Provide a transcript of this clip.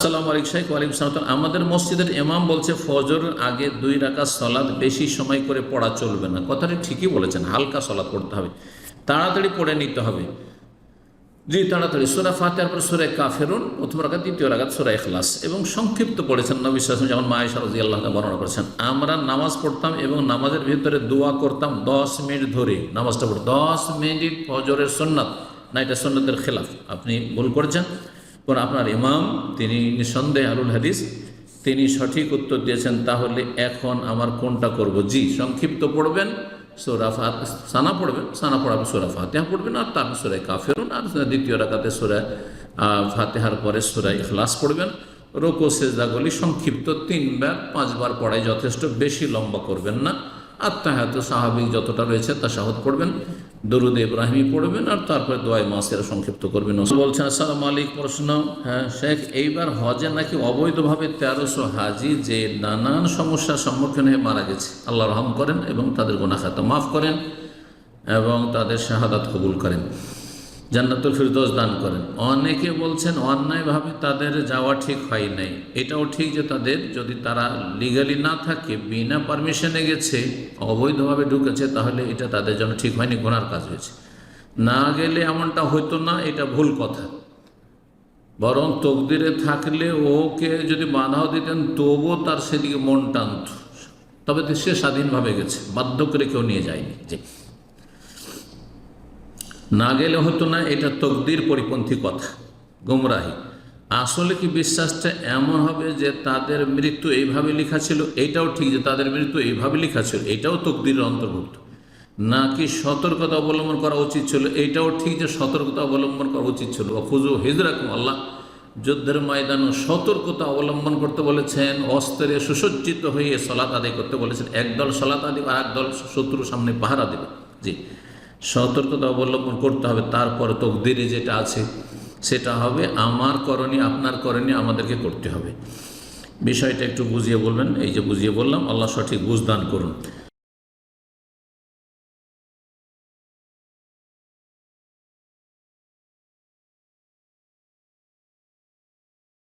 আসসালামু আলাইকুম শাইখ। ওয়ালাইকুম সালাম। আমাদের মসজিদের ইমাম বলছে ফজরের আগে 2 রাকাত সালাত বেশি সময় করে পড়া চলবে না। কথাটি ঠিকই বলেছেন, হালকা সালাত পড়তে হবে, তাড়াতাড়ি পড়ে নিতে হবে। জি, তাড়াতাড়ি সূরা ফাতিহার পর সূরা কাফিরুন প্রথম রাকাত, দ্বিতীয় রাকাত সূরা ইখলাস, এবং সংক্ষিপ্ত পড়েছেন নবী সাল্লাল্লাহু আলাইহি ওয়াসাল্লাম। যেমন মা আয়েশা রাদিয়াল্লাহু আনহা বর্ণনা করেছেন, আমরা নামাজ পড়তাম এবং নামাজের ভিতরে দোয়া করতাম 10 মিনিট ধরে। নামাজটা পড়ে 10 মিনিট ফজরের সুন্নাত না, এটা সুন্নাতের খেলাফ, আপনি ভুল করেছেন। কারণ আপনার ইমাম তিনি নিঃসন্দেহে আহলুল হাদিস, তিনি সঠিক উত্তর দিয়েছেন। তাহলে এখন আমার কোনটা করব? জি, সংক্ষিপ্ত পড়বেন, সূরা সানা পড়বেন, সানা পড়াবেন, সূরা ফাতিহা পড়বেন, আর তারপর সূরা কাফিরুন, আর দ্বিতীয় রাকাতে সূরা ফাতিহার পরে সূরা ইখলাস পড়বেন। রুকু সিজদাগুলি সংক্ষিপ্ত 3 বার 5 বার পড়াই যথেষ্ট, বেশি লম্বা করবেন না। আত্তাহিয়াত স্বাভাবিক যতটা রয়েছে তাশাহুদ পড়বেন, দরুদ ইব্রাহিমি পড়বেন, আর তারপরে দোয়া মাসেরা সংক্ষিপ্ত করবেন। বলছেন আসসালামু আলাইকুম, প্রশ্ন, হ্যাঁ শেখ, এইবার হজে নাকি অবৈধভাবে 1300 হাজি যে নানান সমস্যার সম্মুখীন হয়ে মারা গেছে, আল্লাহ রহম করেন এবং তাদের গুনাহ খাতা মাফ করেন এবং তাদের শাহাদাত কবুল করেন, জান্নাতুল ফিরদৌস দান করেন। অনেকে বলছেন অন্যায়ভাবে তাদের যাওয়া ঠিক হয় নাই। এটাও ঠিক যে তাদের, যদি তারা লিগালি না থাকে, বিনা পারমিশনে গেছে, অবৈধভাবে ঢুকেছে, তাহলে এটা তাদের জন্য ঠিক হয়নি, গুনার কাজ হয়েছে। না গেলে এমনটা হইতো না, এটা ভুল কথা। বরং তকদিরে থাকলে ওকে যদি বাধাও দিতেন তবুও তার সেদিকে মন টানত, তবে তো সে স্বাধীনভাবে গেছে, বাধ্য করে কেউ নিয়ে যায়নি। যে না গেলে হতো না, এটা তকদির পরিপন্থী কথা, গুমরাহি। আসলে কি বিশ্বাসটা এমন হবে যে তাদের মৃত্যু এইভাবে লেখা ছিল? এটাও ঠিক যে তাদের মৃত্যু এইভাবে লেখা ছিল, এটাও তকদিরের অন্তর্ভুক্ত। নাকি সতর্কতা অবলম্বন করা উচিত ছিল? এইটাও ঠিক যে সতর্কতা অবলম্বন করা উচিত ছিল। খুজু হিজরাকুম, আল্লাহ যুদ্ধের ময়দানে সতর্কতা অবলম্বন করতে বলেছেন, অস্ত্রে সুসজ্জিত হয়ে সালাত আদায় করতে বলেছেন। একদল সালাত আদায় আর একদল শত্রুর সামনে পাহারা দেবে। জি, সতর্কতা অবলম্বন করতে হবে। তারপর তকদিরে যেটা আছে সেটা হবে আমার করণীয়, আপনার করণীয় আমাদেরকে করতে হবে। বিষয়টা একটু বুঝিয়ে বলবেন। এই যে বুঝিয়ে বললাম, আল্লাহ সঠিক বুঝদান করুন।